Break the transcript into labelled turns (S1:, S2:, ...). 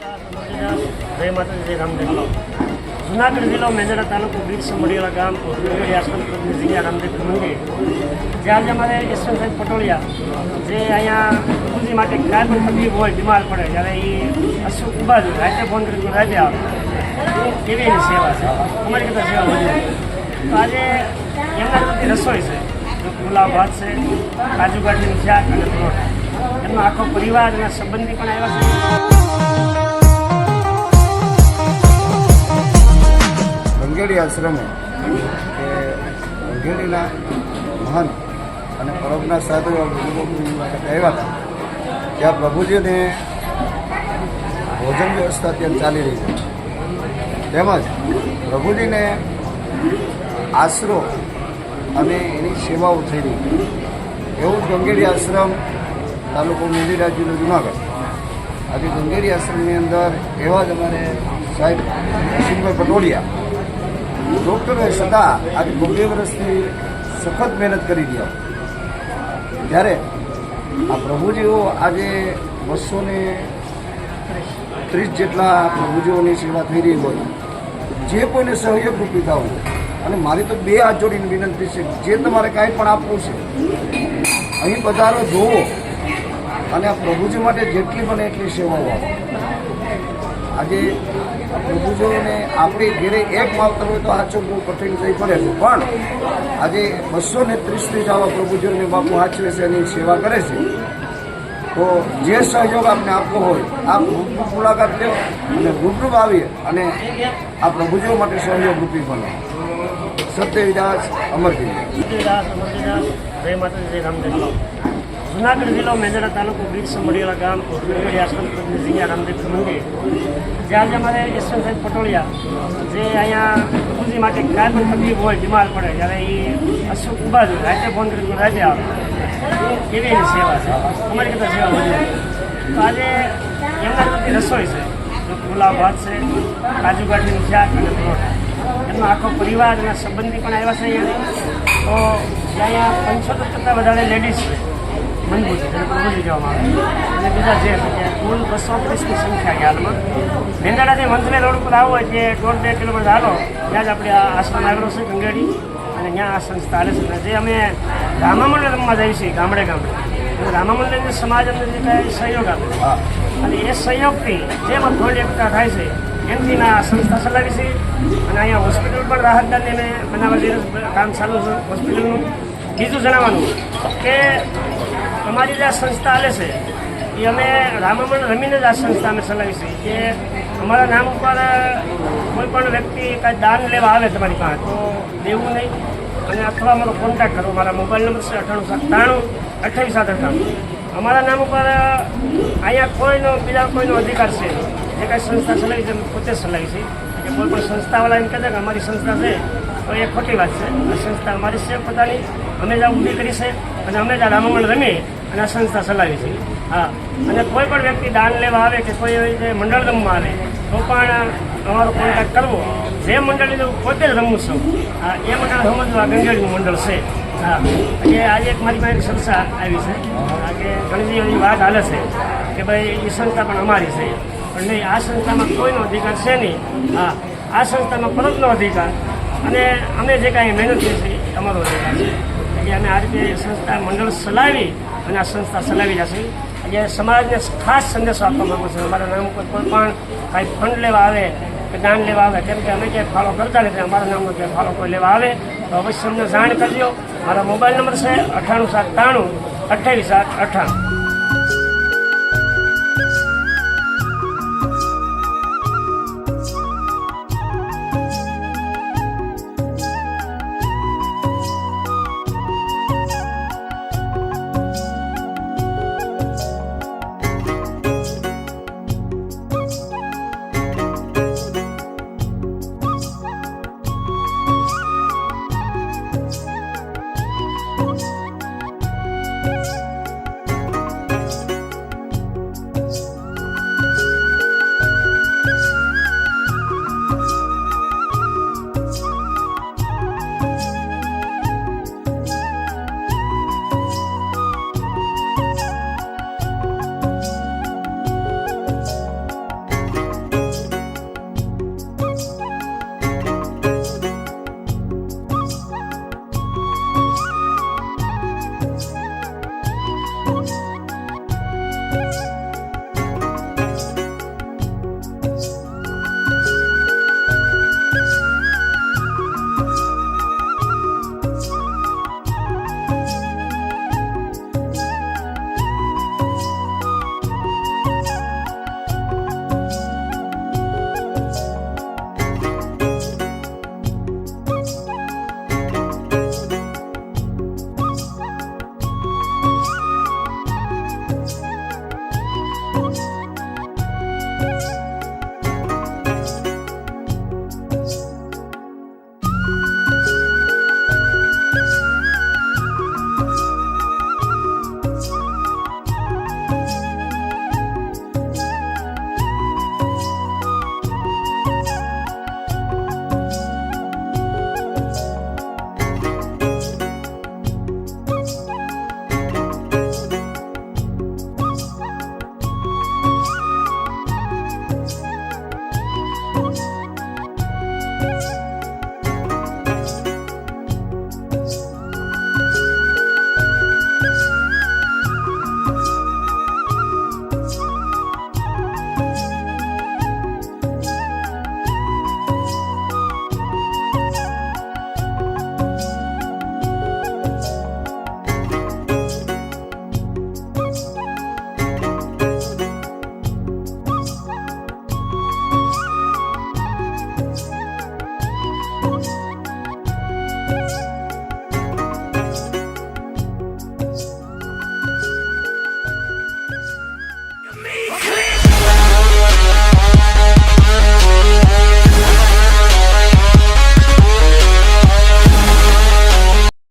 S1: જય માતાજી, જય રામદેવ. જુનાગઢ જિલ્લો મેંદરડા તાલુકો બીડ સમડીવાળા ગામ આશ્રમ જગ્યા રામદેવ મંદિર, જ્યાં આજે અમારે યશવંતભાઈ પટોળિયા જે અહીંયા પ્રભુજી માટે કાંઈ પણ તકલીફ હોય, બીમાર પડે ત્યારે એ અશુક બાજુ રાતે ફોન કરીને રાજે આવે એવી એની સેવા છે. અમારી કરતાં સેવા વધુ. તો આજે એમના બધી રસોઈ છે, પુલાવ ભાત છે, કાજુ કાઠીનું શાક અને પરોઠા. એમનો આખો પરિવાર અને સંબંધી પણ આવ્યા છે.
S2: ગંગેડી આશ્રમે કે ગંગેડીના મહંત અને પરબના સાધુ આવ્યા હતા, ત્યાં પ્રભુજીને ભોજન વ્યવસ્થા ત્યાં ચાલી રહી છે. તેમજ પ્રભુજીને આશરો અને એની સેવાઓ થઈ રહી છે. એવું જ ગંગેડી આશ્રમ તાલુકો મેંદરડા જિલ્લો જુનાગઢ. આજે ગંગેડી આશ્રમની અંદર એવા જ અમારે સાહેબ યશવંતભાઈ પટોળિયા ડૉક્ટરોએ છતાં આજે 2 વર્ષથી સખત મહેનત કરી રહ્યા. જ્યારે આ પ્રભુજીઓ આજે 230 જેટલા પ્રભુજીઓની સેવા થઈ રહી હોય, જે કોઈને સહયોગ રૂપી થવું, અને મારી તો 2 હાથ જોડીને વિનંતી છે, જે તમારે કાંઈ પણ આપવું છે અહીં પધારો, જોવો અને આ પ્રભુજી માટે જેટલી બને એટલી સેવાઓ આપો. આજે પ્રભુજીઓને આપણી ઘેરે એક માવતર હોય તો આચો બહુ કઠિન થઈ પડે છે, પણ આજે 230 આવા પ્રભુજીઓને બાપુ સાચવે છે, એની સેવા કરે છે. તો જે સહયોગ આપને આપવો હોય, આપ રૂબરૂ મુલાકાત લો અને રૂબરૂ આવી અને આ પ્રભુજીઓ માટે સહયોગ રૂપી બનો. સત્યવિદાસ અમરજી.
S1: જય માતાજી, જય રામદેવ. જુનાગઢ જિલ્લો મેંદરડા તાલુકો બીડ સમડીવાળા ગામ આશ્રમ જગ્યા રામદેવ મંદિર, જ્યાં આજે અમારે યશવંતભાઈ પટોળિયા જે અહીંયા પ્રભુજી માટે કાંઈ પણ તકલીફ હોય, બીમાર પડે ત્યારે એ અશુક બાજુ રાતે ફોન કરીને રાજે આવે એવી એની સેવા છે. અમારી કરતાં સેવા વધુ. તો આજે એમના બધી રસોઈ છે, પુલાવ ભાત છે, કાજુ કાઠીનું શાક અને પરોઠા. એમનો આખો પરિવાર અને સંબંધી પણ આવ્યા છે અહીંયા. તો અહીંયા 75% વધારે લેડીઝ છે, મજબૂત છે, પ્રભુજી કહેવામાં આવે. અને બીજા જે છે કે કુલ 230ની સંખ્યા હાલમાં. મેંદરડાથી મંથલે રોડ ઉપર આવો હોય કે 1.5 કિલોમીટર હાલો, ત્યાં જ આપણે આ આશ્રમ આવેલો છે ગંગેડી, અને ત્યાં આ સંસ્થા હાલે છે. જે અમે રામામંડળ રમવા જઈએ છીએ ગામડે ગામડે, રામામંડળની સમાજ અમને જે કાંઈ સહયોગ આપે અને એ સહયોગથી જે મગફળી એકઠા થાય છે એમથી આ સંસ્થા ચલાવી છે. અને અહીંયા હોસ્પિટલ પણ રાહતદારને અમે બનાવવા જઈ કામ ચાલુ છે હોસ્પિટલનું. બીજું જણાવવાનું કે અમારી જે આ સંસ્થા હાલે છે એ અમે રામામંડળ રમીને જ આ સંસ્થા અમે ચલાવી છે. કે અમારા નામ ઉપર કોઈ પણ વ્યક્તિ કાંઈ દાન લેવા આવે તમારી પાસે તો દેવું નહીં, અને અથવા અમારો કોન્ટેક્ટ કરો. મારા મોબાઈલ નંબર છે 9897 અમારા નામ ઉપર અહીંયા કોઈનો બીજા કોઈનો અધિકાર છે. જે કાંઈ સંસ્થા ચલાવી છે પોતે જ ચલાવી છે. કે કોઈ પણ સંસ્થાવાળા એમ કહેતા કે અમારી સંસ્થા છે તો એ ખોટી વાત છે. આ સંસ્થા અમારી છે પોતાની, અમે જ આ ઊભી કરી છે અને અમે જ આ રામામંડળ રમી અને આ સંસ્થા ચલાવી છે. હા, અને કોઈ પણ વ્યક્તિ દાન લેવા આવે કે કોઈ જે મંડળ રમવા આવે તો પણ અમારો કોન્ટેક્ટ કરવો. જે મંડળીને પોતે જ રમું છું, હા, એ મંડળ સમજવું આ ગંગેડીનું મંડળ છે. હા, એટલે આજે એક મારી પાસે સંસ્થા આવી છે કે ઘણી બધી વાત હાલે છે કે ભાઈ એ સંસ્થા પણ અમારી છે, પણ નહીં, આ સંસ્થામાં કોઈનો અધિકાર છે નહીં. હા, આ સંસ્થામાં પરબનો અધિકાર અને અમે જે કાંઈ મહેનત કરી છે એ અમારો અધિકાર છે. એટલે અમે આ રીતે સંસ્થા મંડળ ચલાવી અને આ સંસ્થા ચલાવી જશે. એટલે સમાજને ખાસ સંદેશો આપવા માગું છું. અમારા નામ ઉપર કોઈ પણ કાંઈ ફંડ લેવા આવે કે દાન લેવા આવે, કેમ કે અમે ક્યાંય ફાળો કરતા નથી, અમારા નામનો ક્યાંય ફાળો કોઈ લેવા આવે તો અવશ્ય અમને જાણ કરજો. મારા મોબાઈલ નંબર છે 9897 28 8 98.